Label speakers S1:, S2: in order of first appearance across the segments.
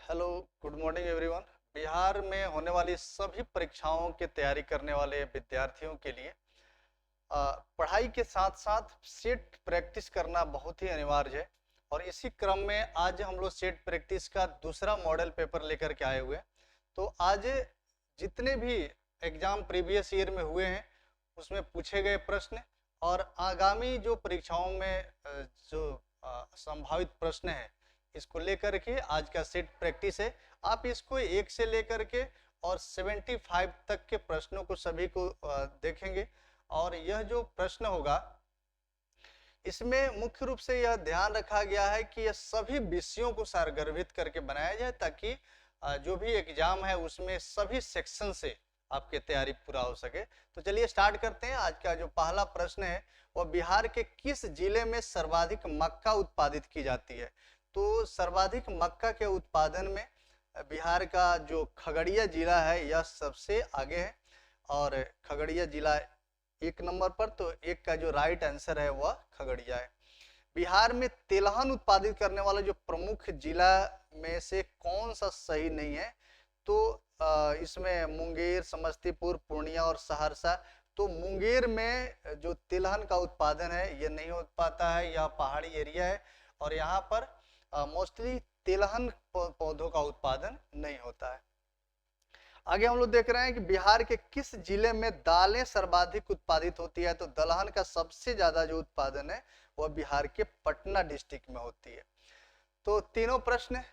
S1: Hello, good morning everyone. Bihar में होने वाली सभी परीक्षाओं की तैयारी करने वाले विद्यार्थियों के लिए पढ़ाई के साथ साथ सेट प्रैक्टिस करना बहुत ही अनिवार्य है। और इसी क्रम में आज हम लोग सेट प्रैक्टिस का दूसरा मॉडल पेपर लेकर के आए हुए हैं। तो आज जितने भी एग्जाम प्रीवियस ईयर में हुए हैं उसमें पूछे गए प्रश्न और आगामी जो परीक्षाओं में जो संभावित प्रश्न हैं इसको लेकर के आज का सेट प्रैक्टिस है। आप इसको 1 से लेकर के और 75 तक के प्रश्नों को सभी को देखेंगे। और यह जो प्रश्न होगा इसमें मुख्य रूप से यह ध्यान रखा गया है कि यह सभी विषयों को सारगर्भित करके बनाया जाए ताकि जो भी एग्जाम है उसमें सभी सेक्शन से आपकी तैयारी पूरा हो सके। तो चलिए स्टार्ट करते हैं। आज का जो पहला प्रश्न है वह बिहार के किस जिले में सर्वाधिक मक्का उत्पादित की जाती है। तो सर्वाधिक मक्का के उत्पादन में बिहार का जो खगड़िया जिला है यह सबसे आगे है और खगड़िया जिला 1 नंबर पर। तो 1 का जो राइट आंसर है वह खगड़िया है। बिहार में तिलहन उत्पादित करने वाला जो प्रमुख जिला में से कौन सा सही नहीं है। तो इसमें मुंगेर, समस्तीपुर, पूर्णिया और सहरसा। तो मुंगेर में जो तिलहन का उत्पादन है ये नहीं हो पाता है, यह पहाड़ी एरिया है और यहाँ पर मोस्टली तिलहन पौधों का उत्पादन नहीं होता है। आगे हम लोग देख रहे हैं कि बिहार के किस जिले में दालें सर्वाधिक उत्पादित होती है। तो दलहन का सबसे ज्यादा जो उत्पादन है वह बिहार के पटना डिस्ट्रिक्ट में होती है। तो तीनों प्रश्न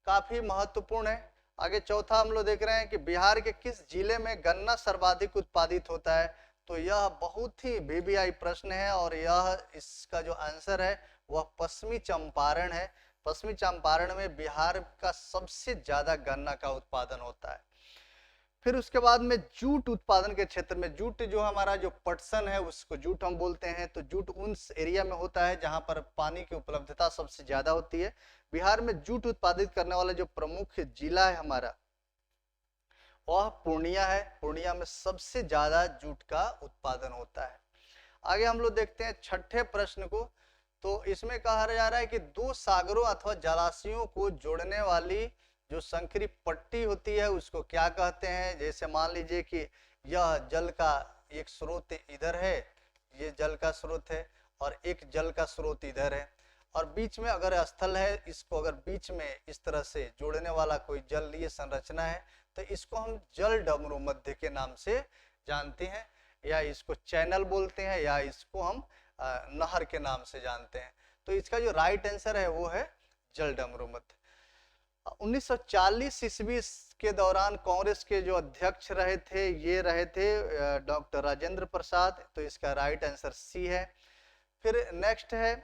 S1: काफी महत्वपूर्ण है। आगे चौथा हम लोग देख रहे हैं कि बिहार के किस जिले में गन्ना सर्वाधिक उत्पादित होता है। तो यह बहुत ही वीवीआई प्रश्न है और यह इसका जो आंसर है वह पश्चिमी चंपारण है। पश्चिमी चंपारण में बिहार का सबसे ज्यादा गन्ना का उत्पादन होता है। फिर उसके बाद में जूट उत्पादन के क्षेत्र में, जूट जो हमारा जो पटसन है उसको जूट हम बोलते हैं। तो जूट उस एरिया में होता है जहां पर पानी की उपलब्धता सबसे ज्यादा होती है। बिहार में जूट उत्पादित करने वाला जो प्रमुख जिला है हमारा वह पूर्णिया है। पूर्णिया में सबसे ज्यादा जूट का उत्पादन होता है। आगे हम लोग देखते हैं छठे प्रश्न को। तो इसमें कहा जा रहा है कि 2 सागरों अथवा जलाशयों को जोड़ने वाली जो संकरी पट्टी होती है उसको क्या कहते हैं। जैसे मान लीजिए कि यह जल का एक स्रोत इधर है, ये जल का स्रोत है और एक जल का स्रोत इधर है और बीच में अगर स्थल है, इसको अगर बीच में इस तरह से जोड़ने वाला कोई जलीय संरचना है तो इसको हम जल डमरू मध्य के नाम से जानते हैं, या इसको चैनल बोलते हैं, या इसको हम नहर के नाम से जानते हैं। तो इसका जो राइट आंसर है वो है जल डमरू मध्य। 1940 ईस्वी के दौरान कांग्रेस के जो अध्यक्ष रहे थे ये रहे थे डॉक्टर राजेंद्र प्रसाद। तो इसका राइट आंसर सी है। फिर नेक्स्ट है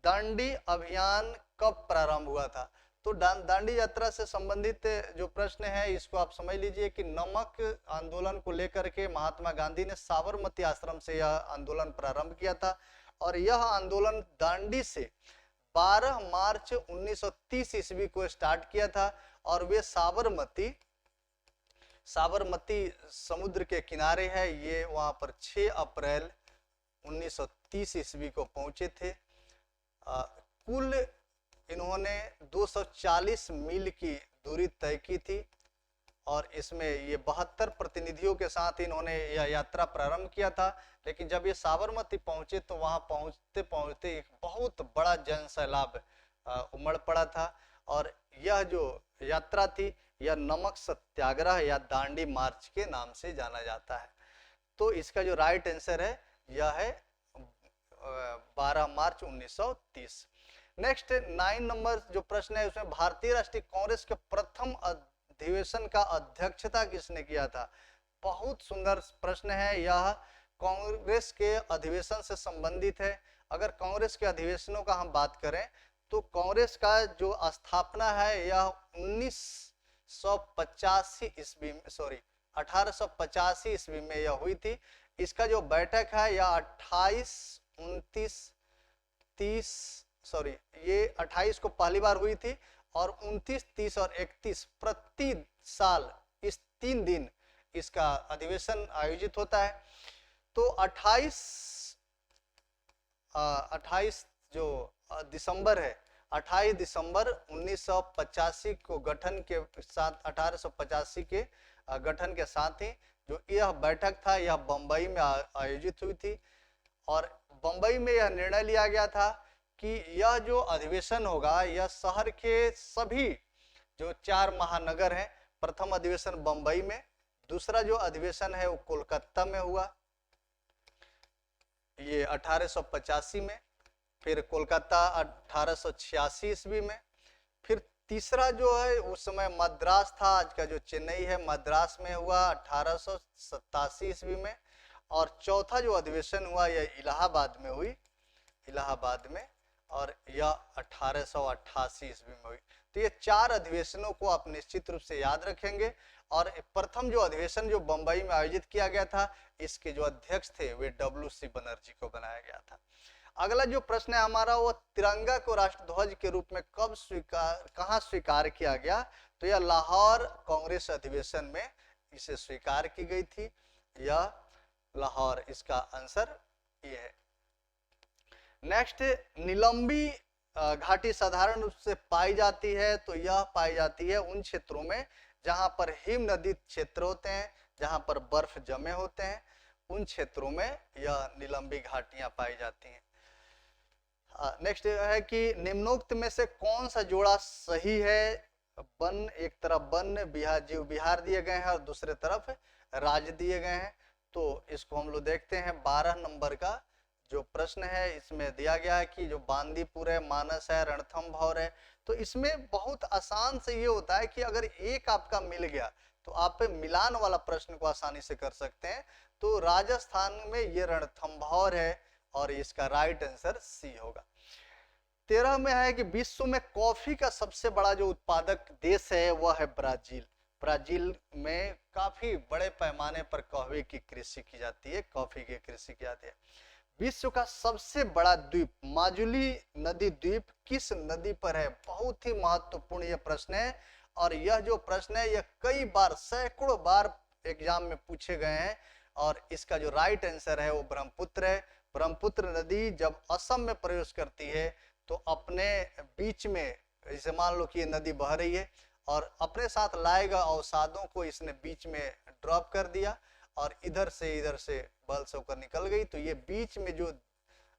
S1: दांडी अभियान कब प्रारंभ हुआ था। तो दांडी यात्रा से संबंधित जो प्रश्न है इसको आप समझ लीजिए कि नमक आंदोलन को लेकर के महात्मा गांधी ने साबरमती आश्रम से यह आंदोलन प्रारंभ किया था और यह आंदोलन दांडी से 12 मार्च 1930 ईस्वी को स्टार्ट किया था और वे साबरमती समुद्र के किनारे है, ये वहां पर 6 अप्रैल 1930 ईस्वी को पहुंचे थे। कुल इन्होंने 240 मील की दूरी तय की थी और इसमें ये 72 प्रतिनिधियों के साथ इन्होंने यह यात्रा प्रारंभ किया था। लेकिन जब ये साबरमती पहुंचे तो वहां पहुंचते पहुंचते एक बहुत बड़ा जन सैलाब उमड़ पड़ा था और यह जो यात्रा थी यह नमक सत्याग्रह या दांडी मार्च के नाम से जाना जाता है। तो इसका जो राइट आंसर है यह है 12 मार्च 1930। नेक्स्ट 9 नंबर जो प्रश्न है उसमें भारतीय राष्ट्रीय कांग्रेस के प्रथम अधिवेशन का अध्यक्षता किसने किया था। बहुत सुंदर प्रश्न है, यह कांग्रेस के अधिवेशन से संबंधित है। अगर कांग्रेस के अधिवेशनों का हम बात करें तो कांग्रेस का जो स्थापना है यह 1885 ईस्वी में यह हुई थी। इसका जो बैठक है यह 28 को पहली बार हुई थी और 29, 30 और 31 प्रति साल इस 3 दिन इसका अधिवेशन आयोजित होता है। तो 28 जो दिसंबर है 28 दिसंबर 1985 को गठन के साथ 1885 के गठन के साथ ही जो यह बैठक था यह बंबई में आयोजित हुई थी और बंबई में यह निर्णय लिया गया था कि यह जो अधिवेशन होगा यह शहर के सभी जो 4 महानगर हैं, प्रथम अधिवेशन बंबई में, दूसरा जो अधिवेशन है वो कोलकाता में हुआ ये 1885 में, फिर कोलकाता 1886 ईस्वी में, फिर तीसरा जो है उस समय मद्रास था, आज का जो चेन्नई है मद्रास में हुआ 1887 ईस्वी में, और चौथा जो अधिवेशन हुआ यह इलाहाबाद में हुई, इलाहाबाद में, और यह 1888 ईस्वी में हुई। तो ये 4 अधिवेशनों को आप निश्चित रूप से याद रखेंगे। और प्रथम जो अधिवेशन जो बंबई में आयोजित किया गया था इसके जो अध्यक्ष थे वे WC बनर्जी को बनाया गया था। अगला जो प्रश्न है हमारा वो तिरंगा को राष्ट्रध्वज के रूप में कब कहाँ स्वीकार किया गया, तो यह लाहौर कांग्रेस अधिवेशन में इसे स्वीकार की गई थी, यह लाहौर, इसका आंसर ये है। नेक्स्ट, निलंबी घाटी साधारण रूप से पाई जाती है, तो यह पाई जाती है उन क्षेत्रों में जहां पर हिम नदी क्षेत्र होते हैं, जहां पर बर्फ जमे होते हैं, उन क्षेत्रों में यह निलंबी घाटियां पाई जाती हैं। नेक्स्ट है कि निम्नोक्त में से कौन सा जोड़ा सही है। वन, एक तरफ वन बिहार जीव बिहार दिए गए हैं और दूसरे तरफ राज्य दिए गए हैं। तो इसको हम लोग देखते हैं 12 नंबर का जो प्रश्न है, इसमें दिया गया है कि जो बांदीपुर है, मानस है, रणथंभौर है। तो इसमें बहुत आसान से ये होता है कि अगर एक आपका मिल गया तो आप मिलान वाला प्रश्न को आसानी से कर सकते हैं। तो राजस्थान में ये रणथंभौर है और इसका राइट आंसर सी होगा। 13 में है कि विश्व में कॉफी का सबसे बड़ा जो उत्पादक देश है वह है ब्राजील। ब्राजील में काफी बड़े पैमाने पर कॉफी की कृषि की जाती है, कॉफी की कृषि की जाती है। विश्व का सबसे बड़ा द्वीप माजुली नदी द्वीप किस नदी पर है, बहुत ही महत्वपूर्ण यह प्रश्न है। और यह जो प्रश्न है यह कई बार, सैकड़ों बार एग्जाम में पूछे गए हैं और इसका जो राइट आंसर है वो ब्रह्मपुत्र है। ब्रह्मपुत्र नदी जब असम में प्रवेश करती है तो अपने बीच में, जैसे मान लो कि ये नदी बह रही है और अपने साथ लाए गए अवसादों को इसने बीच में ड्रॉप कर दिया और इधर से बल से होकर निकल गई। तो ये बीच में जो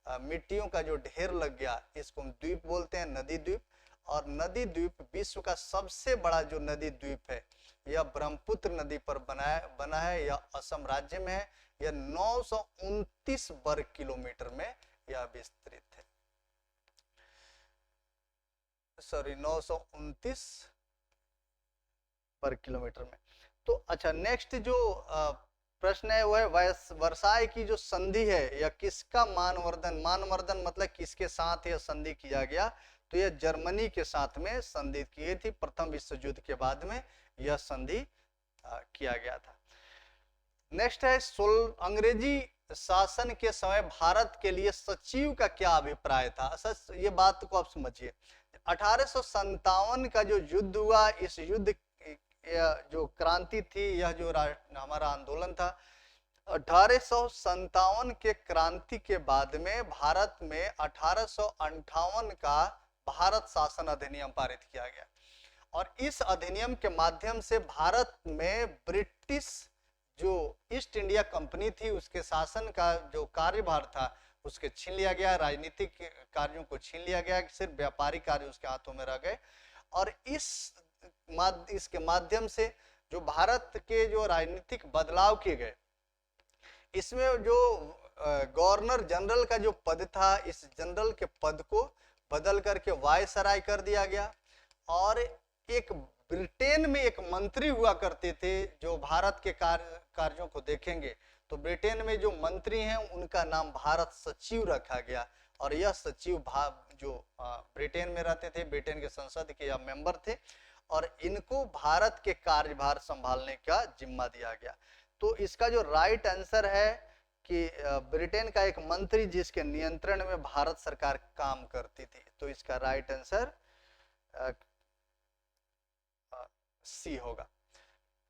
S1: मिट्टियों का जो ढेर लग गया इसको हम द्वीप बोलते हैं, नदी द्वीप। और नदी द्वीप विश्व का सबसे बड़ा जो नदी द्वीप है यह ब्रह्मपुत्र नदी पर बना है, यह असम राज्य में है। यह 929 वर्ग किलोमीटर में यह विस्तृत है, सॉरी 929 वर्ग किलोमीटर में। तो अच्छा, नेक्स्ट जो प्रश्न है वो है वर्साई की जो संधि है यह किसका मानवर्धन, मानवर्धन मतलब किसके साथ यह संधि किया गया, तो यह जर्मनी के साथ में संधि की गई थी। प्रथम विश्व युद्ध के बाद में यह संधि किया गया था। नेक्स्ट है अंग्रेजी शासन के समय भारत के लिए सचिव का क्या अभिप्राय था। असल ये बात को आप समझिए, 1857 का जो युद्ध हुआ, इस युद्ध जो क्रांति थी, यह जो हमारा आंदोलन था, 1857 के क्रांति के बाद में भारत में 1858 का भारत शासन अधिनियम पारित किया गया। और इस अधिनियम के माध्यम से भारत में ब्रिटिश जो ईस्ट इंडिया कंपनी थी उसके शासन का जो कार्यभार था उसके छीन लिया गया, राजनीतिक कार्यों को छीन लिया गया, सिर्फ व्यापारिक कार्य उसके हाथों में रह गए। और इसके माध्यम से जो भारत के जो राजनीतिक बदलाव किए गए, इसमें जो गवर्नर जनरल का जो पद था, इस जनरल के पद को बदल करके वायसराय कर दिया गया। और एक ब्रिटेन में एक मंत्री हुआ करते थे जो भारत के कार्यों को देखेंगे, तो ब्रिटेन में जो मंत्री हैं उनका नाम भारत सचिव रखा गया। और यह सचिव जो ब्रिटेन में रहते थे, ब्रिटेन के संसद के या मेंबर थे, और इनको भारत के कार्यभार संभालने का जिम्मा दिया गया। तो इसका जो राइट आंसर है कि ब्रिटेन का एक मंत्री जिसके नियंत्रण में भारत सरकार काम करती थी, तो इसका राइट आंसर सी होगा।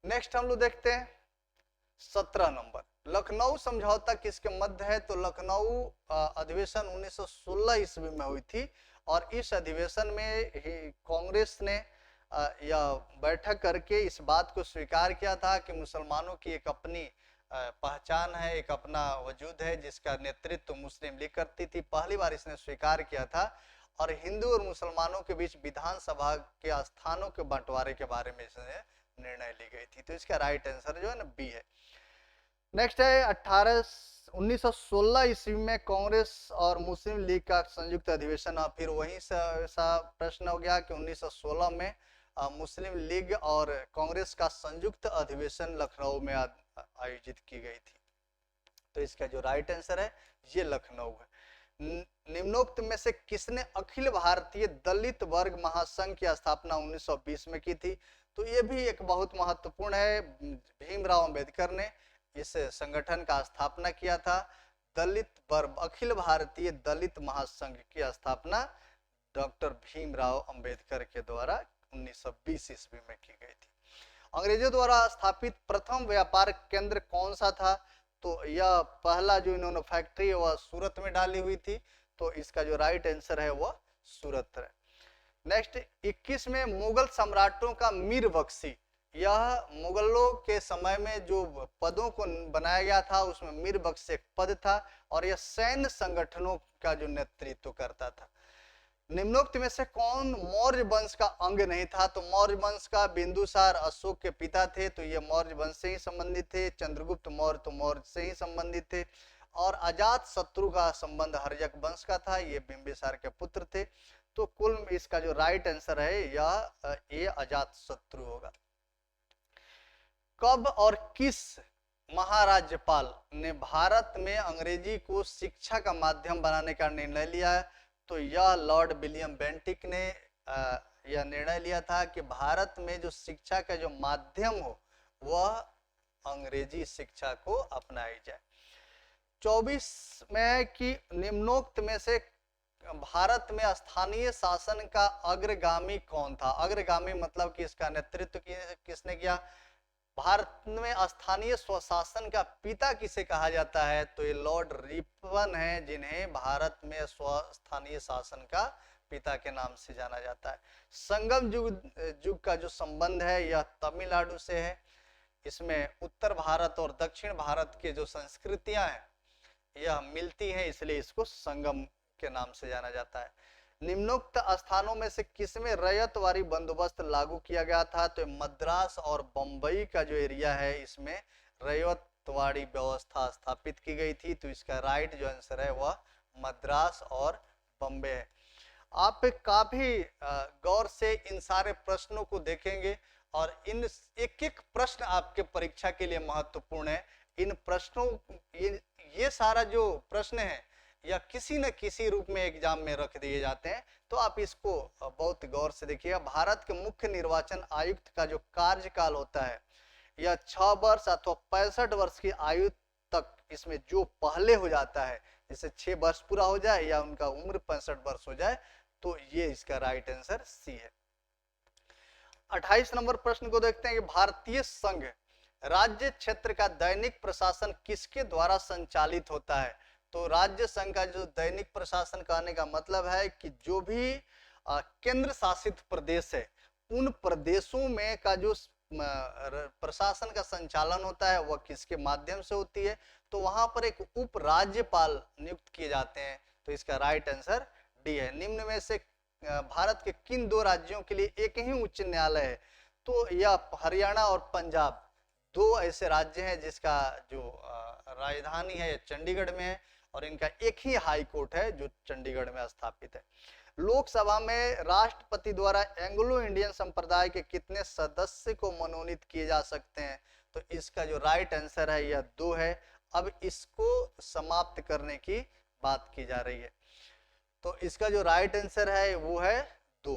S1: नेक्स्ट हम लोग देखते हैं 17 नंबर, लखनऊ समझौता किसके मध्य है, तो लखनऊ अधिवेशन 1916 ईस्वी में हुई थी और इस अधिवेशन में कांग्रेस ने यह बैठक करके इस बात को स्वीकार किया था कि मुसलमानों की एक अपनी पहचान है, एक अपना वजूद है जिसका नेतृत्व मुस्लिम लीग करती थी। पहली बार इसने स्वीकार किया था। और हिंदू और मुसलमानों के बीच विधानसभा के स्थानों के बंटवारे के बारे में इसने निर्णय ली गई थी। तो इसका राइट आंसर जो है ना बी है। नेक्स्ट है 1916 ईस्वी में कांग्रेस और मुस्लिम लीग का संयुक्त अधिवेशन। फिर वहीं सा प्रश्न हो गया कि 1916 में मुस्लिम लीग और कांग्रेस का संयुक्त अधिवेशन लखनऊ में आयोजित की गई थी। तो इसका जो राइट आंसर है ये लखनऊ है। निम्नोक्त में से किसने अखिल भारतीय दलित वर्ग महासंघ की स्थापना 1920 में की थी? तो ये भी एक बहुत महत्वपूर्ण है। भीमराव अंबेडकर ने इस संगठन का स्थापना किया था। दलित वर्ग अखिल भारतीय दलित महासंघ की स्थापना डॉक्टर भीमराव अंबेडकर के द्वारा 1920 ईस्वी में की गई थी। अंग्रेजों द्वारा स्थापित प्रथम व्यापार केंद्र कौन सा था? तो यह पहला जो इन्होंने फैक्ट्री है वह सूरत में डाली हुई थी। तो इसका जो राइट आंसर है वह सूरत है। नेक्स्ट 21 में मुगल सम्राटों का मीर बख्शी, यह मुगलों के समय में जो पदों को बनाया गया था उसमें मीर बख्शी एक पद था और यह सैन्य संगठनों का जो नेतृत्व करता था। निम्नोक्त में से कौन मौर्य वंश का अंग नहीं था? तो मौर्य वंश का बिंदुसार अशोक के पिता थे, तो ये मौर्य वंश से ही संबंधित थे। चंद्रगुप्त मौर्य तो मौर्य से ही संबंधित थे। और अजात शत्रु का संबंध हर्यक वंश का था, ये बिंबिसार के पुत्र थे। तो कुल इसका जो राइट आंसर है यह ये अजात शत्रु होगा। कब और किस महाराज्यपाल ने भारत में अंग्रेजी को शिक्षा का माध्यम बनाने का निर्णय लिया है? तो यह लॉर्ड विलियम बेंटिक ने यह निर्णय लिया था कि भारत में जो शिक्षा का जो माध्यम हो वह अंग्रेजी शिक्षा को अपनाई जाए। 24 में कि निम्नोक्त में से भारत में स्थानीय शासन का अग्रगामी कौन था? अग्रगामी मतलब कि इसका नेतृत्व किसने किया? भारत में स्थानीय स्वशासन का पिता किसे कहा जाता है? तो ये लॉर्ड रिपन है, जिन्हें भारत में स्थानीय शासन का पिता के नाम से जाना जाता है। संगम युग का जो संबंध है यह तमिलनाडु से है। इसमें उत्तर भारत और दक्षिण भारत के जो संस्कृतियां हैं यह मिलती हैं, इसलिए इसको संगम के नाम से जाना जाता है। निम्नोक्त स्थानों में से किसमें रैयतवारी बंदोबस्त लागू किया गया था? तो मद्रास और बंबई का जो एरिया है इसमें रैयतवारी व्यवस्था स्थापित की गई थी। तो इसका राइट जो आंसर है वह मद्रास और बंबई है। आप काफी गौर से इन सारे प्रश्नों को देखेंगे और इन एक एक प्रश्न आपके परीक्षा के लिए महत्वपूर्ण है। इन प्रश्नों ये सारा जो प्रश्न है या किसी न किसी रूप में एग्जाम में रख दिए जाते हैं, तो आप इसको बहुत गौर से देखिएगा। भारत के मुख्य निर्वाचन आयुक्त का जो कार्यकाल होता है यह 6 वर्ष अथवा 65 वर्ष की आयु तक, इसमें जो पहले हो जाता है, जैसे 6 वर्ष पूरा हो जाए या उनका उम्र 65 वर्ष हो जाए, तो ये इसका राइट आंसर सी है। 28 नंबर प्रश्न को देखते हैं कि भारतीय संघ राज्य क्षेत्र का दैनिक प्रशासन किसके द्वारा संचालित होता है? तो राज्य संघ का जो दैनिक प्रशासन कहने का मतलब है कि जो भी केंद्र शासित प्रदेश है उन प्रदेशों में का जो प्रशासन का संचालन होता है वह किसके माध्यम से होती है? तो वहां पर एक उप राज्यपाल नियुक्त किए जाते हैं। तो इसका राइट आंसर डी है। निम्न में से भारत के किन 2 राज्यों के लिए एक ही उच्च न्यायालय है? तो यह हरियाणा और पंजाब 2 ऐसे राज्य हैं जिसका जो राजधानी है चंडीगढ़ में है और इनका एक ही हाई कोर्ट है जो चंडीगढ़ में स्थापित है। लोकसभा में राष्ट्रपति द्वारा एंग्लो इंडियन संप्रदाय के कितने सदस्य को मनोनीत किए जा सकते हैं? तो इसका जो राइट आंसर है यह 2 है। अब इसको समाप्त करने की बात की जा रही है। तो इसका जो राइट आंसर है वो है 2।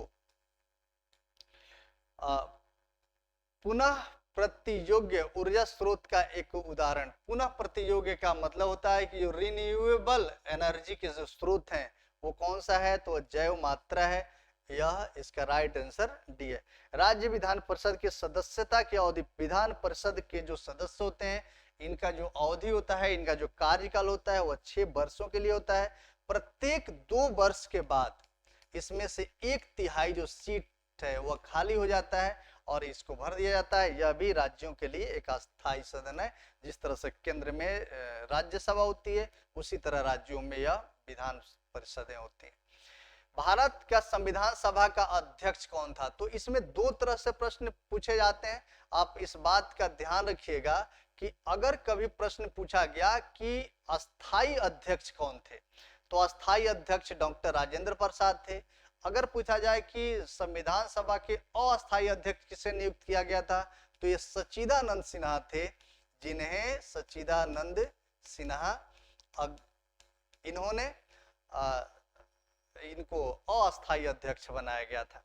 S1: पुनः प्रतियोग्य ऊर्जा स्रोत का एक उदाहरण। पुनः प्रतियोग्य का मतलब होता है कि जो रिन्यूएबल एनर्जी के जो स्रोत हैं वो कौन सा है? तो जैव मात्रा है। यह इसका राइट आंसर डी है। राज्य विधान परिषद की सदस्यता की अवधि, विधान परिषद के जो सदस्य होते हैं इनका जो अवधि होता है, इनका जो कार्यकाल होता है वह 6 वर्षों के लिए होता है। प्रत्येक 2 वर्ष के बाद इसमें से 1/3 जो सीट है वह खाली हो जाता है और इसको भर दिया जाता है। यह भी राज्यों के लिए एक अस्थायी सदन है। जिस तरह से केंद्र में राज्यसभा होती है, उसी तरह राज्यों में यह विधान परिषदें होती हैं। भारत का संविधान सभा का अध्यक्ष कौन था? तो इसमें दो तरह से प्रश्न पूछे जाते हैं। आप इस बात का ध्यान रखिएगा कि अगर कभी प्रश्न पूछा गया कि अस्थायी अध्यक्ष कौन थे, तो अस्थायी अध्यक्ष डॉक्टर राजेंद्र प्रसाद थे। अगर पूछा जाए कि संविधान सभा के अस्थायी अध्यक्ष किसे नियुक्त किया गया था, तो ये सच्चिदानंद सिन्हा थे, जिन्हें सच्चिदानंद सिन्हा इन्होंने इनको अस्थायी अध्यक्ष बनाया गया था।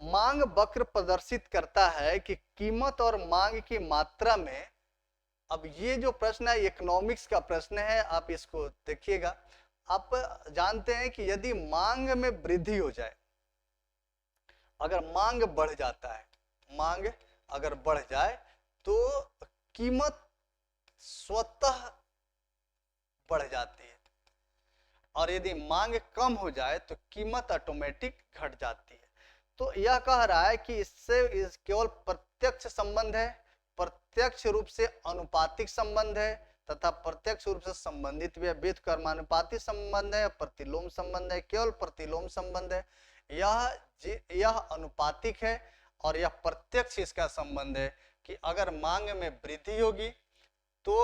S1: मांग वक्र प्रदर्शित करता है कि कीमत और मांग की मात्रा में, अब ये जो प्रश्न है इकोनॉमिक्स का प्रश्न है, आप इसको देखिएगा। आप जानते हैं कि यदि मांग में वृद्धि हो जाए, अगर मांग बढ़ जाता है, मांग अगर बढ़ जाए तो कीमत स्वतः बढ़ जाती है, और यदि मांग कम हो जाए तो कीमत ऑटोमेटिक घट जाती है। तो यह कह रहा है कि इससे केवल प्रत्यक्ष संबंध है, प्रत्यक्ष रूप से अनुपातिक संबंध है तथा प्रत्यक्ष रूप से संबंधित भी है। व्युत्क्रमानुपाती संबंध है, प्रतिलोम संबंध है, केवल प्रतिलोम संबंध है। यह अनुपातिक है और यह प्रत्यक्ष इसका संबंध है कि अगर मांग में वृद्धि होगी तो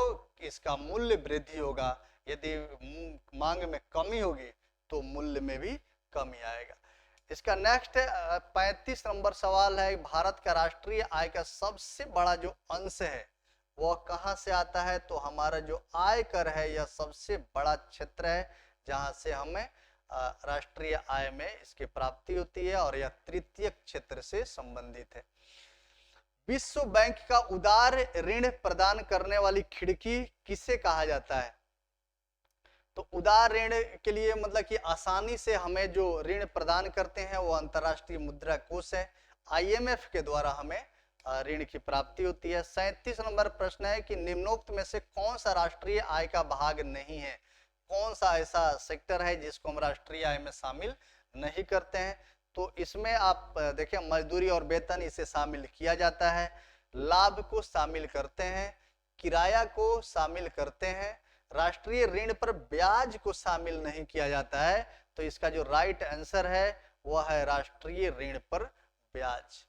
S1: इसका मूल्य वृद्धि होगा, यदि मांग में कमी होगी तो मूल्य में भी कमी आएगा। इसका नेक्स्ट है 35 नंबर सवाल है, भारत का राष्ट्रीय आय का सबसे बड़ा जो अंश है वह कहां से आता है? तो हमारा जो आयकर है यह सबसे बड़ा क्षेत्र है जहां से हमें राष्ट्रीय आय में इसकी प्राप्ति होती है, और यह तृतीय क्षेत्र से संबंधित है। विश्व बैंक का उदार ऋण प्रदान करने वाली खिड़की किसे कहा जाता है? तो उदार ऋण के लिए मतलब कि आसानी से हमें जो ऋण प्रदान करते हैं वो अंतर्राष्ट्रीय मुद्रा कोष है। IMF के द्वारा हमें ऋण की प्राप्ति होती है। 37 नंबर प्रश्न है कि निम्नोक्त में से कौन सा राष्ट्रीय आय का भाग नहीं है? कौन सा ऐसा सेक्टर है जिसको हम राष्ट्रीय आय में शामिल नहीं करते हैं? तो इसमें आप देखें, मजदूरी और वेतन इसे शामिल किया जाता है, लाभ को शामिल करते हैं, किराया को शामिल करते हैं, राष्ट्रीय ऋण पर ब्याज को शामिल नहीं किया जाता है। तो इसका जो राइट आंसर है वह है राष्ट्रीय ऋण पर ब्याज।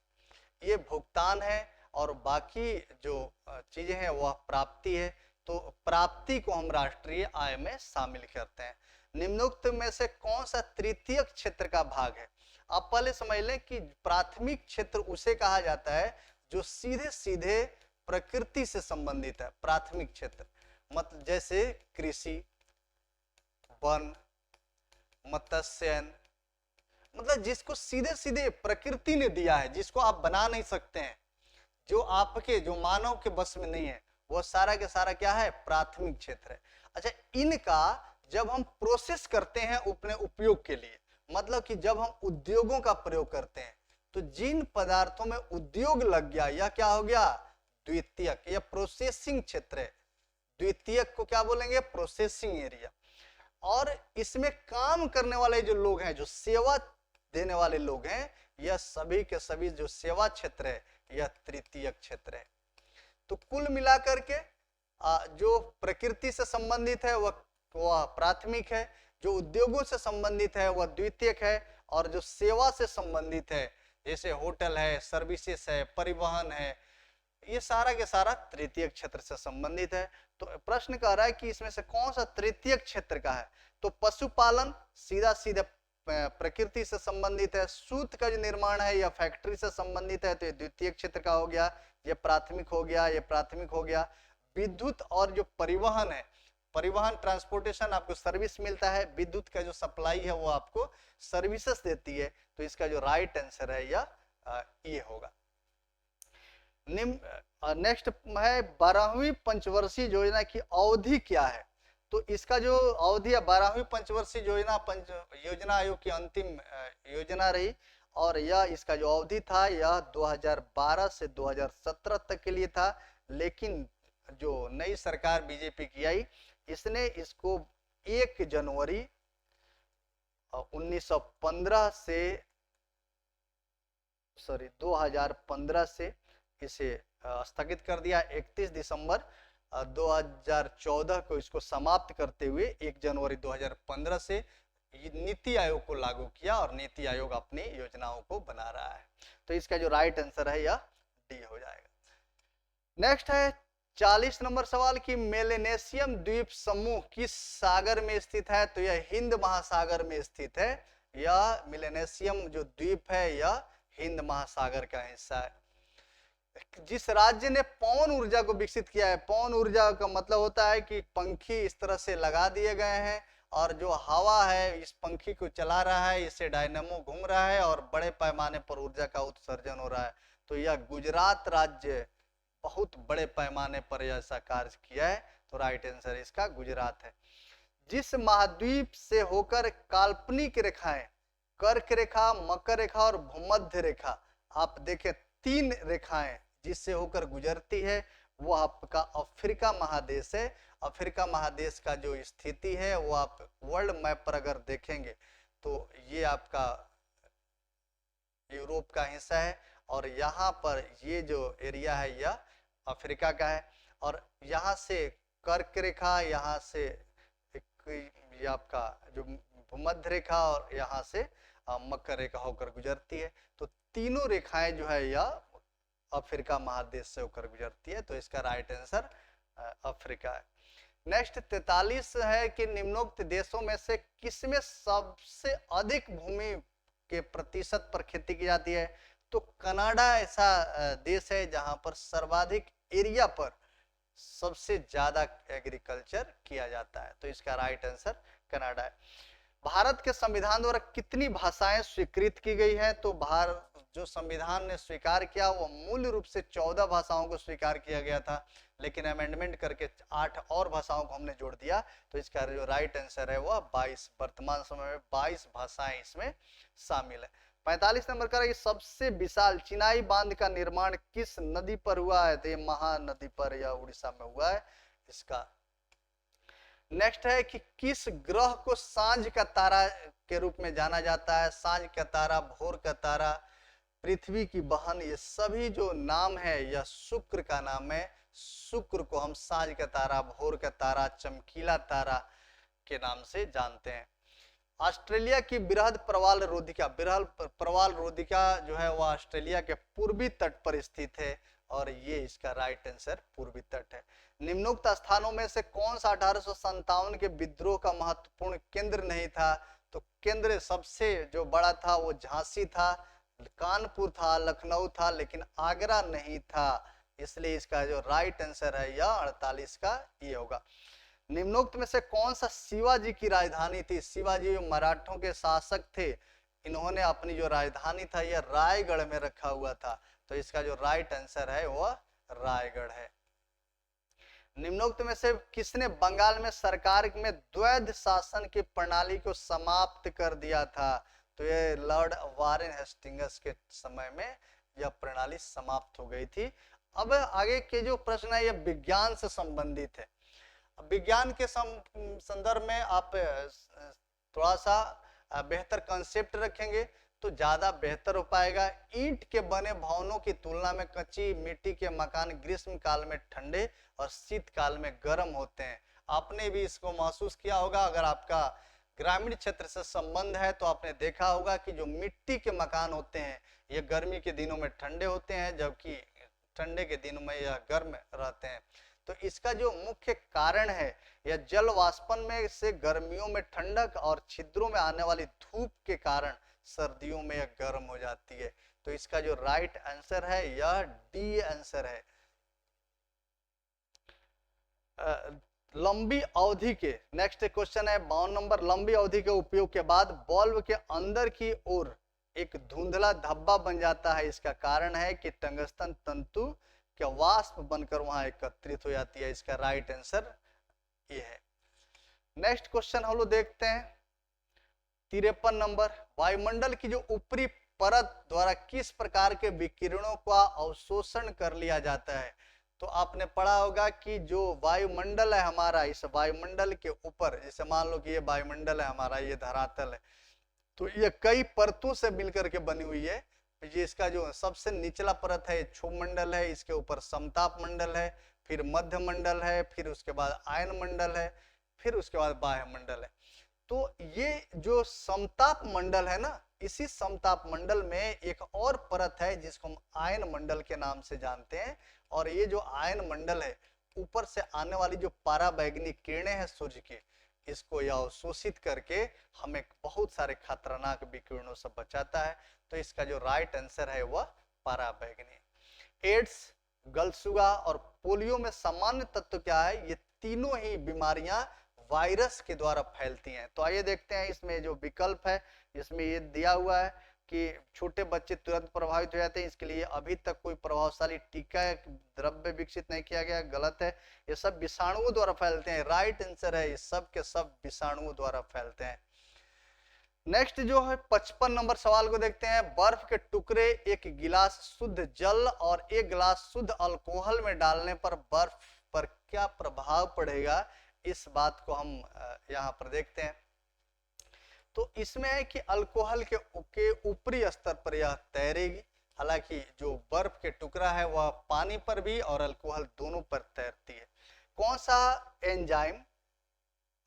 S1: ये भुगतान है और बाकी जो चीजें हैं वह प्राप्ति है, तो प्राप्ति को हम राष्ट्रीय आय में शामिल करते हैं। निम्नोक्त में से कौन सा तृतीय क्षेत्र का भाग है? आप पहले समझ लें कि प्राथमिक क्षेत्र उसे कहा जाता है जो सीधे सीधे प्रकृति से संबंधित है। प्राथमिक क्षेत्र मतलब जैसे कृषि, वन, मत्स्यन, मतलब जिसको सीधे सीधे प्रकृति ने दिया है, जिसको आप बना नहीं सकते हैं, जो आपके जो मानव के बस में नहीं है, वो सारा के सारा क्या है? प्राथमिक क्षेत्र है। अच्छा, इनका जब हम प्रोसेस करते हैं अपने उपयोग के लिए, मतलब कि जब हम उद्योगों का प्रयोग करते हैं, तो जिन पदार्थों में उद्योग लग गया यह क्या हो गया? द्वितीयक, यह प्रोसेसिंग क्षेत्र है। द्वितीयक को क्या बोलेंगे? Processing area. और इसमें काम करने वाले जो लोग हैं, जो सेवा देने वाले लोग हैं, यह सभी के सभी जो सेवा क्षेत्र है यह तृतीयक क्षेत्र है। तो कुल मिलाकर के जो प्रकृति से संबंधित है वह प्राथमिक है, जो उद्योगों से संबंधित है वह द्वितीयक है, और जो सेवा से संबंधित है जैसे होटल है, सर्विसेज है, परिवहन है, ये सारा के सारा तृतीयक क्षेत्र से संबंधित है। तो प्रश्न कह रहा है कि इसमें से कौन सा तृतीयक क्षेत्र का है? तो पशुपालन सीधा सीधा प्रकृति से संबंधित है। सूत का जो निर्माण है यह फैक्ट्री से संबंधित है, तो ये द्वितीयक क्षेत्र का हो गया, ये प्राथमिक हो गया, ये प्राथमिक हो गया। विद्युत और जो परिवहन है, परिवहन ट्रांसपोर्टेशन आपको सर्विस मिलता है, विद्युत का जो सप्लाई है वो आपको सर्विसेज देती है, तो इसका जो राइट आंसर है यह ये होगा। नेक्स्ट है 12वीं पंचवर्षीय योजना की अवधि क्या है? तो इसका जो अवधि है 12वीं पंचवर्षीय योजना आयोग की अंतिम योजना रही, और यह इसका जो अवधि था यह 2012 से 2017 तक के लिए था। लेकिन जो नई सरकार बीजेपी की आई, इसने इसको 1 जनवरी 1915 से 2015 से इसे स्थगित कर दिया। 31 दिसंबर 2014 को इसको समाप्त करते हुए 1 जनवरी 2015 से नीति आयोग को लागू किया और नीति आयोग अपनी योजनाओं को बना रहा है। तो इसका जो राइट आंसर है यह डी हो जाएगा। नेक्स्ट है 40 नंबर सवाल की मेलेनेशियम द्वीप समूह किस सागर में स्थित है? तो यह हिंद महासागर में स्थित है। यह मेलेनेशियम जो द्वीप है यह हिंद महासागर का हिस्सा है। जिस राज्य ने पवन ऊर्जा को विकसित किया है, पवन ऊर्जा का मतलब होता है कि पंखी इस तरह से लगा दिए गए हैं और जो हवा है इस पंखी को चला रहा है, इससे डायनामो घूम रहा है और बड़े पैमाने पर ऊर्जा का उत्सर्जन हो रहा है। तो यह गुजरात राज्य बहुत बड़े पैमाने पर ऐसा कार्य किया है। तो राइट आंसर इसका गुजरात है। जिस महाद्वीप से होकर काल्पनिक रेखाएं कर्क रेखा, मकर रेखा और भूमध्य रेखा, आप देखें 3 रेखाएं जिससे होकर गुजरती है, वो आपका अफ्रीका महादेश है। अफ्रीका महादेश का जो स्थिति है वो आप वर्ल्ड मैप पर अगर देखेंगे तो ये आपका यूरोप का हिस्सा है और यहाँ पर ये जो एरिया है यह अफ्रीका का है। और यहाँ से कर्क रेखा, यहाँ से ये आपका जो भूमध्य रेखा और यहाँ से मकर रेखा होकर गुजरती है। तो तीनों रेखाएं जो है यह अफ्रीका महादेश से होकर गुजरती है। तो इसका राइट आंसर अफ्रीका है। नेक्स्ट 43 है कि निम्नोक्त देशों में से किसमें सबसे अधिक भूमि के प्रतिशत पर खेती की जाती है? तो कनाडा ऐसा देश है जहां पर सर्वाधिक एरिया पर सबसे ज्यादा एग्रीकल्चर किया जाता है। तो इसका राइट आंसर कनाडा है। भारत के संविधान द्वारा कितनी भाषाएं स्वीकृत की गई है? तो भारत जो संविधान ने स्वीकार किया वो मूल रूप से 14 भाषाओं को स्वीकार किया गया था, लेकिन अमेंडमेंट करके 8 और भाषाओं को हमने जोड़ दिया। तो इसका जो राइट आंसर है वह 22, वर्तमान समय में 22 भाषाएं इसमें शामिल है। 45 नंबर का सबसे विशाल चिनाई बांध का निर्माण किस नदी पर हुआ है? तो ये महानदी पर या उड़ीसा में हुआ है। इसका नेक्स्ट है कि किस ग्रह को सांझ का तारा के रूप में जाना जाता है? सांझ का तारा, भोर का तारा, पृथ्वी की बहन, ये सभी जो नाम है यह शुक्र का नाम है। शुक्र को हम सांझ का तारा, भोर का तारा, चमकीला तारा के नाम से जानते हैं। ऑस्ट्रेलिया की बृहद प्रवाल रोधिका, बृहद प्रवाल रोधिका जो है वह ऑस्ट्रेलिया के पूर्वी तट पर स्थित है और ये इसका राइट आंसर पूर्वी तट है। निम्नोक्त स्थानों में से कौन सा 1857 के विद्रोह का महत्वपूर्ण केंद्र नहीं था? तो केंद्र सबसे जो बड़ा था वो झांसी था, कानपुर था, लखनऊ था, लेकिन आगरा नहीं था। इसलिए इसका जो राइट आंसर है यह 48 का ये होगा। निम्नोक्त में से कौन सा शिवाजी की राजधानी थी? शिवाजी मराठों के शासक थे, इन्होंने अपनी जो राजधानी था यह रायगढ़ में रखा हुआ था। तो इसका जो राइट आंसर है वह रायगढ़ है। निम्नोक्त में से किसने बंगाल में सरकार में द्वैध शासन की प्रणाली को समाप्त कर दिया था? तो ये लॉर्ड वारेन हेस्टिंग्स के समय में यह प्रणाली समाप्त हो गई थी। अब आगे के जो प्रश्न है यह विज्ञान से संबंधित है। विज्ञान के संदर्भ में आप थोड़ा सा बेहतर कंसेप्ट रखेंगे तो ज्यादा बेहतर हो पाएगा। ईंट के बने भवनों की तुलना में कच्ची मिट्टी के मकान ग्रीष्म काल में ठंडे और शीतकाल में गर्म होते हैं। आपने भी इसको महसूस किया होगा, अगर आपका ग्रामीण क्षेत्र से संबंध है तो आपने देखा होगा कि जो मिट्टी के मकान होते हैं ये गर्मी के दिनों में ठंडे होते हैं, जबकि ठंडे के दिनों में यह गर्म रहते हैं। तो इसका जो मुख्य कारण है यह जल वाष्पन में से गर्मियों में ठंडक और छिद्रों में आने वाली धूप के कारण सर्दियों में यह गर्म हो जाती है। तो इसका जो राइट आंसर है यह डी आंसर है। लंबी अवधि के नेक्स्ट क्वेश्चन है 52 नंबर। लंबी अवधि के उपयोग के बाद बल्ब के अंदर की ओर एक धुंधला धब्बा बन जाता है। इसका कारण है कि टंगस्टन तंतु के वाष्प बनकर वहां एकत्रित हो जाती है। इसका राइट आंसर ये है। नेक्स्ट क्वेश्चन हम लोग देखते हैं 53 नंबर। वायुमंडल की जो ऊपरी परत द्वारा किस प्रकार के विकिरणों का अवशोषण कर लिया जाता है? तो आपने पढ़ा होगा कि जो वायुमंडल है हमारा, इस वायुमंडल के ऊपर, जैसे मान लो कि ये वायुमंडल है हमारा, ये धरातल है, तो ये कई परतों से मिलकर के बनी हुई है। ये इसका जो सबसे निचला परत है क्षोभ मंडल है, इसके ऊपर समताप मंडल है, फिर मध्य मंडल है, फिर उसके बाद आयन मंडल है, फिर उसके बाद बाह्य मंडल है। तो ये जो समताप मंडल है ना, इसी समताप मंडल में एक और परत है जिसको हम आयन मंडल के नाम से जानते हैं। और ये जो आयन मंडल है, ऊपर से आने वाली जो पराबैंगनी किरणें हैं सूर्य की, इसको यह अवशोषित करके हमें बहुत सारे खतरनाक विकिरणों से बचाता है। तो इसका जो राइट आंसर है वह पराबैंगनी। एड्स, गलसुगा और पोलियो में सामान्य तत्व क्या है? ये तीनों ही बीमारियां वायरस के द्वारा फैलती हैं। तो आइए देखते हैं इसमें जो विकल्प है, इसमें ये दिया हुआ है कि छोटे बच्चे तुरंत प्रभावित हो जाते हैं, इसके लिए अभी तक कोई प्रभावशाली टीका या द्रव्य विकसित नहीं किया गया। गलत है, ये सब विषाणुओं द्वारा फैलते हैं। राइट आंसर है ये सब के सब विषाणुओं द्वारा फैलते हैं। नेक्स्ट जो है 55 नंबर सवाल को देखते हैं। बर्फ के टुकड़े एक गिलास शुद्ध जल और एक गिलास शुद्ध अल्कोहल में डालने पर बर्फ पर क्या प्रभाव पड़ेगा, इस बात को हम यहाँ पर देखते हैं। तो इसमें है कि अल्कोहल के ऊपरी स्तर पर यह तैरेगी, हालांकि जो बर्फ के टुकड़ा है वह पानी पर भी और अल्कोहल दोनों पर तैरती है। कौन सा एंजाइम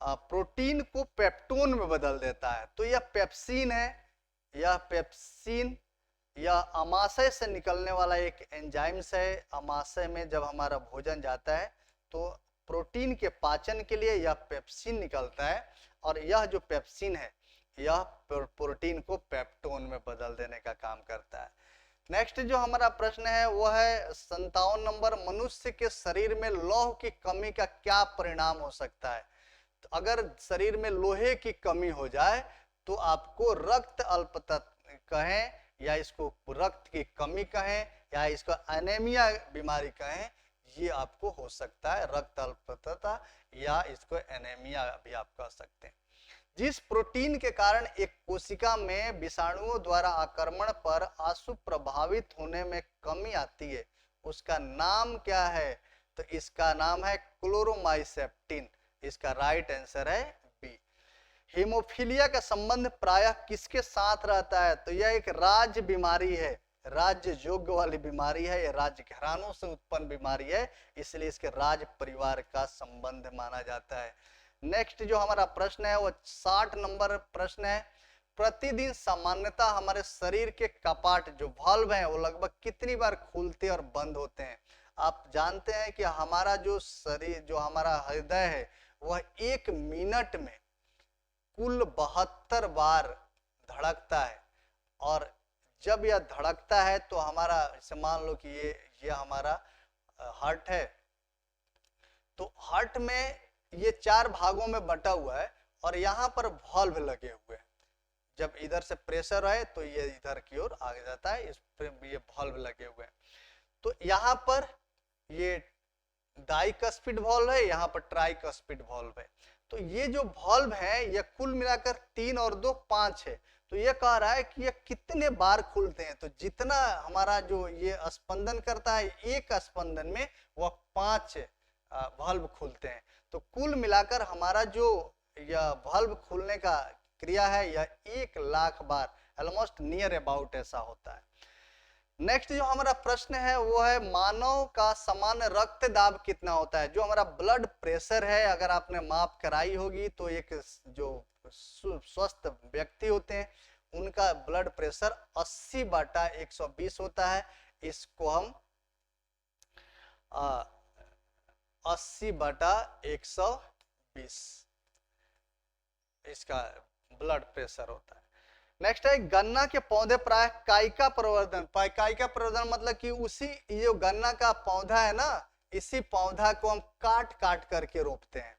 S1: प्रोटीन को पेप्टोन में बदल देता है? तो यह पेप्सिन है। यह पेप्सिन यह अमाशय से निकलने वाला एक एंजाइम है। अमाशय में जब हमारा भोजन जाता है तो प्रोटीन के पाचन के लिए यह पेप्सिन निकलता है, और यह जो पेप्सिन है यह प्रोटीन को पेप्टोन में बदल देने का काम करता है। नेक्स्ट जो हमारा प्रश्न है वो है 57 नंबर। मनुष्य के शरीर में लौह की कमी का क्या परिणाम हो सकता है? तो अगर शरीर में लोहे की कमी हो जाए तो आपको रक्त अल्पता कहें, या इसको रक्त की कमी कहें, या इसको एनीमिया बीमारी कहें, ये आपको हो सकता है। रक्त अल्पता या इसको एनीमिया भी आप कह सकते हैं। जिस प्रोटीन के कारण एक कोशिका में विषाणुओं द्वारा आक्रमण पर आंसू प्रभावित होने में कमी आती है, उसका नाम क्या है? तो इसका नाम है क्लोरोमाइसेप्टिन। इसका राइट आंसर है बी। हीमोफीलिया का संबंध प्रायः किसके साथ रहता है? तो यह एक राज्य बीमारी है, राज्य योग्य वाली बीमारी है। यह राज्य घरानों से उत्पन्न बीमारी है, इसलिए इसके राज परिवार का संबंध माना जाता है। नेक्स्ट जो हमारा प्रश्न है वो 60 नंबर प्रश्न है। प्रतिदिन सामान्यतः हमारे शरीर के कपाट जो वाल्व हैं वो लगभग कितनी बार खुलते और बंद होते हैं? आप जानते हैं कि हमारा जो शरीर, जो हमारा हृदय है, वह 1 मिनट में कुल 72 बार धड़कता है। और जब यह धड़कता है तो हमारा, जैसे मान लो कि ये हमारा हार्ट है, तो हार्ट में ये 4 भागों में बटा हुआ है और यहाँ पर वाल्व लगे हुए हैं। जब इधर से प्रेशर है तो ये इधर की ओर आगे जाता है, इस पर ये वाल्व लगे हुए हैं। तो यहाँ पर ये डाइकस्पिड वाल्व है, यहाँ पर ट्राइकस्पिड वाल्व है। तो ये जो वाल्व है ये कुल मिलाकर 3 और 2 5 है। तो ये कह रहा है कि ये कितने बार खुलते हैं? तो जितना हमारा जो ये स्पंदन करता है, एक स्पंदन में वह 5 वाल्व खुलते हैं। तो कुल मिलाकर हमारा जो यह वाल्व खुलने का क्रिया है यह 1 लाख बार, ऑलमोस्ट नियर अबाउट ऐसा होता है। नेक्स्ट जो हमारा प्रश्न है वो है मानव का सामान्य रक्त दाब कितना होता है? जो हमारा ब्लड प्रेशर है, अगर आपने माप कराई होगी तो एक जो स्वस्थ व्यक्ति होते हैं उनका ब्लड प्रेशर 80/120 होता है। इसको हम 80/120 इसका ब्लड प्रेशर होता है। नेक्स्ट है गन्ना के पौधे प्राय कायिका प्रवर्धन। कायिका प्रवर्धन मतलब कि उसी ये गन्ना का पौधा है ना, इसी पौधा को हम काट काट करके रोपते हैं।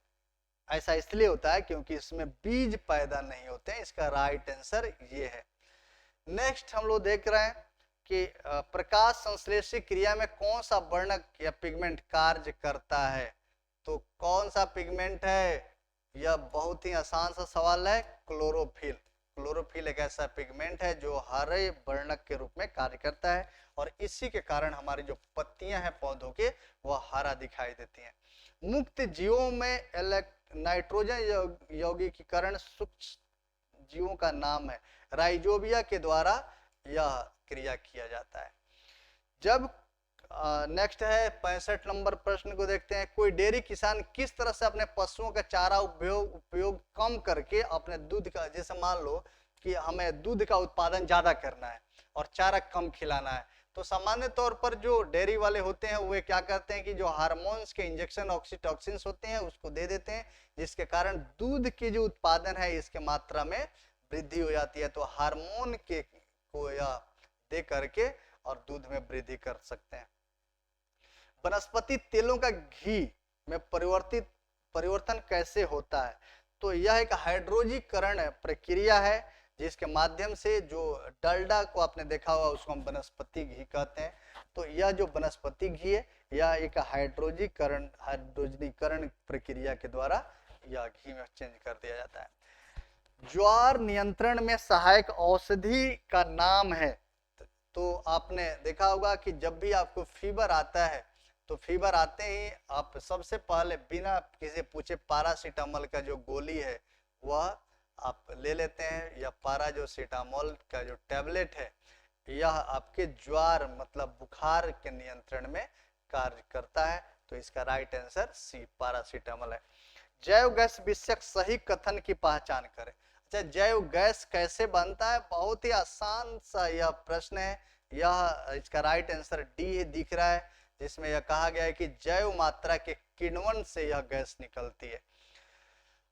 S1: ऐसा इसलिए होता है क्योंकि इसमें बीज पैदा नहीं होते हैं। इसका राइट आंसर ये है। नेक्स्ट हम लोग देख रहे हैं कि प्रकाश संश्लेषी क्रिया में कौन सा वर्णक या पिगमेंट कार्य करता है? तो कौन सा पिगमेंट है? यह बहुत ही आसान सा सवाल है, क्लोरोफिल। क्लोरोफिल एक ऐसा पिगमेंट है जो हरे वर्णक के रूप में कार्य करता है, और इसी के कारण हमारी जो पत्तियां हैं पौधों के वह हरा दिखाई देती हैं। मुक्त जीवों में नाइट्रोजन यौगिकीकरण जीवों का नाम है। राइजोबिया के द्वारा यह क्रिया किया जाता है। जब नेक्स्ट है 65 नंबर प्रश्न को देखते हैं। कोई डेयरी किसान किस तरह से अपने पशुओं का चारा उपयोग कम करके अपने दूध का, जैसे मान लो कि हमें दूध का उत्पादन ज्यादा करना है और चारा कम खिलाना है, तो सामान्य तौर पर जो डेयरी वाले होते हैं वे क्या करते हैं कि जो हार्मोन्स के इंजेक्शन ऑक्सीटॉक्सिन्स होते हैं उसको दे देते हैं, जिसके कारण दूध की जो उत्पादन है इसके मात्रा में वृद्धि हो जाती है। तो हार्मोन के को या दे करके और दूध में वृद्धि कर सकते हैं। वनस्पति तेलों का घी में परिवर्तन कैसे होता है? तो यह एक हाइड्रोजीकरण प्रक्रिया है जिसके माध्यम से जो डलडा को आपने देखा हुआ उसको हम वनस्पति घी कहते हैं। तो यह जो वनस्पति घी है यह एक हाइड्रोजीकरण प्रक्रिया के द्वारा यह घी में चेंज कर दिया जाता है। ज्वार नियंत्रण में सहायक औषधि का नाम है। तो आपने देखा होगा कि जब भी आपको फीवर आता है तो फीवर आते ही आप सबसे पहले बिना किसी पूछे पैरासीटामोल का जो गोली है वह आप ले लेते हैं, या पैरासीटामोल का जो टैबलेट है यह आपके ज्वार मतलब बुखार के नियंत्रण में कार्य करता है। तो इसका राइट आंसर सी पैरासीटामोल है। जैव गैस विषयक सही कथन की पहचान करें। अच्छा, जैव गैस कैसे बनता है? बहुत ही आसान सा यह प्रश्न है। यह इसका राइट आंसर डी दिख रहा है, जिसमें यह कहा गया है कि जैव मात्रा के किण्वन से यह गैस निकलती है।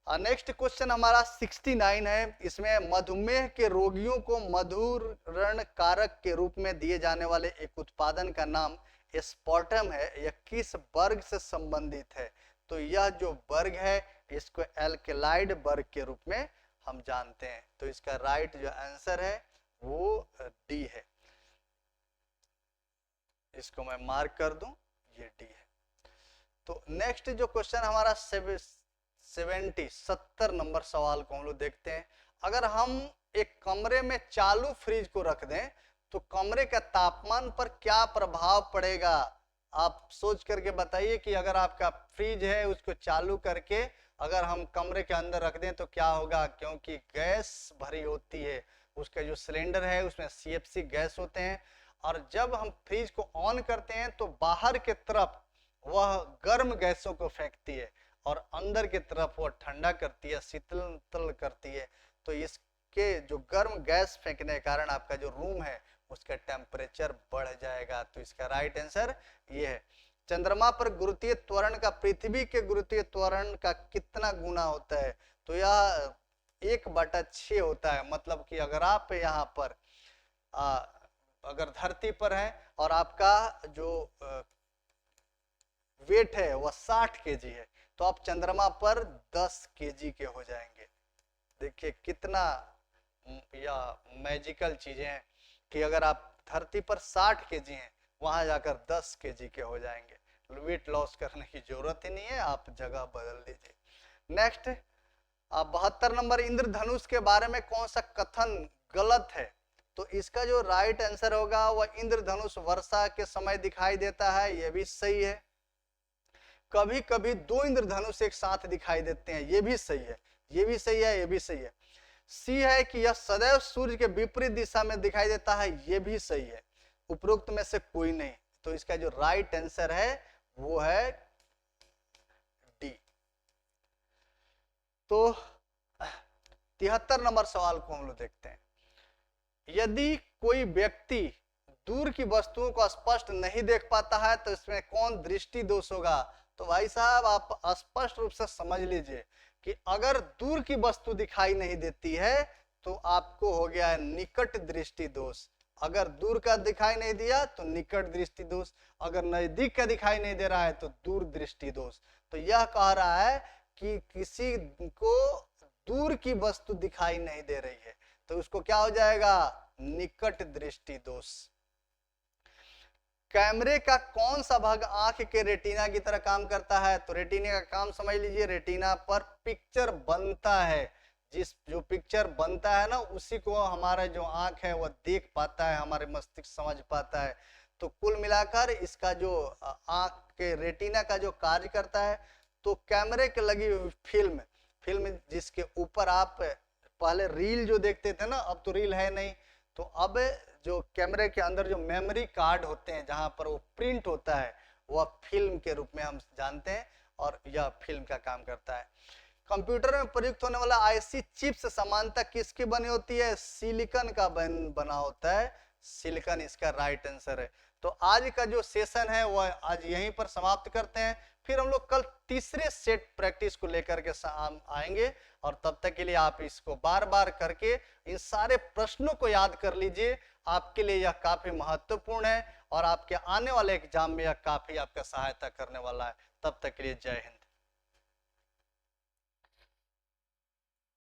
S1: नेक्स्ट क्वेश्चन हमारा 69 है। इसमें मधुमेह के रोगियों को मधुरण कारक के रूप में दिए जाने वाले एक उत्पादन का नाम एस्पार्टम है। यह किस वर्ग से संबंधित है? तो यह जो वर्ग है इसको एल्केलाइड वर्ग के रूप में हम जानते हैं। तो इसका राइट जो आंसर है वो डी है। इसको मैं मार्क कर दूं, ये डी है। तो नेक्स्ट जो क्वेश्चन हमारा 70 नंबर सवाल को हम लोग देखते हैं। अगर हम एक कमरे में चालू फ्रिज को रख दें तो कमरे का तापमान पर क्या प्रभाव पड़ेगा? आप सोच करके बताइए कि अगर आपका फ्रिज है उसको चालू करके अगर हम कमरे के अंदर रख दें तो क्या होगा? क्योंकि गैस भरी होती है, उसका जो सिलेंडर है उसमें CFC गैस होते हैं, और जब हम फ्रिज को ऑन करते हैं तो बाहर के तरफ वह गर्म गैसों को फेंकती है और अंदर की तरफ वह ठंडा करती है, शीतल करती है। तो इसके जो गर्म गैस फेंकने के कारण आपका जो रूम है उसका टेम्परेचर बढ़ जाएगा। तो इसका राइट आंसर ये है। चंद्रमा पर गुरुत्वीय त्वरण का पृथ्वी के गुरुत्वीय त्वरण का कितना गुना होता है? तो यह 1/6 होता है। मतलब कि अगर आप यहाँ पर अगर धरती पर है और आपका जो वेट है वह 60 kg है तो आप चंद्रमा पर 10 kg के हो जाएंगे। देखिए कितना या मैजिकल चीजें हैं कि अगर आप धरती पर 60 kg हैं वहां जाकर 10 kg के हो जाएंगे। वेट लॉस करने की जरूरत ही नहीं है, आप जगह बदल लीजिए। नेक्स्ट 72 नंबर, इंद्रधनुष के बारे में कौन सा कथन गलत है? तो इसका जो राइट आंसर होगा वह इंद्रधनुष वर्षा के समय दिखाई देता है, यह भी सही है। कभी कभी 2 इंद्रधनुष एक साथ दिखाई देते हैं, ये भी सही है, ये भी सही है, ये भी सही है। सी है कि यह सदैव सूर्य के विपरीत दिशा में दिखाई देता है, ये भी सही है। उपरोक्त में से कोई नहीं। तो इसका जो राइट आंसर है वो है डी। तो 73 नंबर सवाल को हम लोग देखते हैं। यदि कोई व्यक्ति दूर की वस्तुओं को स्पष्ट नहीं देख पाता है तो इसमें कौन दृष्टि दोष होगा? तो भाई साहब आप स्पष्ट रूप से समझ लीजिए कि अगर दूर की वस्तु दिखाई नहीं देती है तो आपको हो गया है निकट दृष्टि दोष। अगर दूर का दिखाई नहीं दिया तो निकट दृष्टि दोष, अगर नजदीक का दिखाई नहीं दे रहा है तो दूर दृष्टि दोष। तो यह कह रहा है कि किसी को दूर की वस्तु दिखाई नहीं दे रही है तो उसको क्या हो जाएगा? निकट दृष्टि दोष। कैमरे का कौन सा भाग आंख के रेटिना की तरह काम करता है? तो रेटिना का काम समझ लीजिए, रेटिना पर पिक्चर बनता है। जिस जो पिक्चर बनता है ना उसी को हमारा जो आंख है वह देख पाता है, हमारे मस्तिष्क समझ पाता है। तो कुल मिलाकर इसका जो आंख के रेटिना का जो कार्य करता है, तो कैमरे के लगी हुई फिल्म जिसके ऊपर आप पहले रील जो देखते थे ना, अब तो रील है नहीं, तो अब जो कैमरे के अंदर जो मेमोरी कार्ड होते हैं जहां पर वो प्रिंट होता है, वह फिल्म के रूप में हम जानते हैं और यह फिल्म का काम करता है। कंप्यूटर में प्रयुक्त होने वाला आईसी चिप्स समानता किसकी बनी होती है? सिलिकॉन का बना होता है, सिलिकॉन इसका राइट आंसर है। तो आज का जो सेशन है वह आज यहीं पर समाप्त करते हैं, फिर हम लोग कल तीसरे सेट प्रैक्टिस को लेकर के आएंगे, और तब तक के लिए आप इसको बार बार करके इन सारे प्रश्नों को याद कर लीजिए। आपके लिए यह काफी महत्वपूर्ण है और आपके आने वाले एग्जाम में यह काफी आपका सहायता करने वाला है। तब तक के लिए जय हिंद।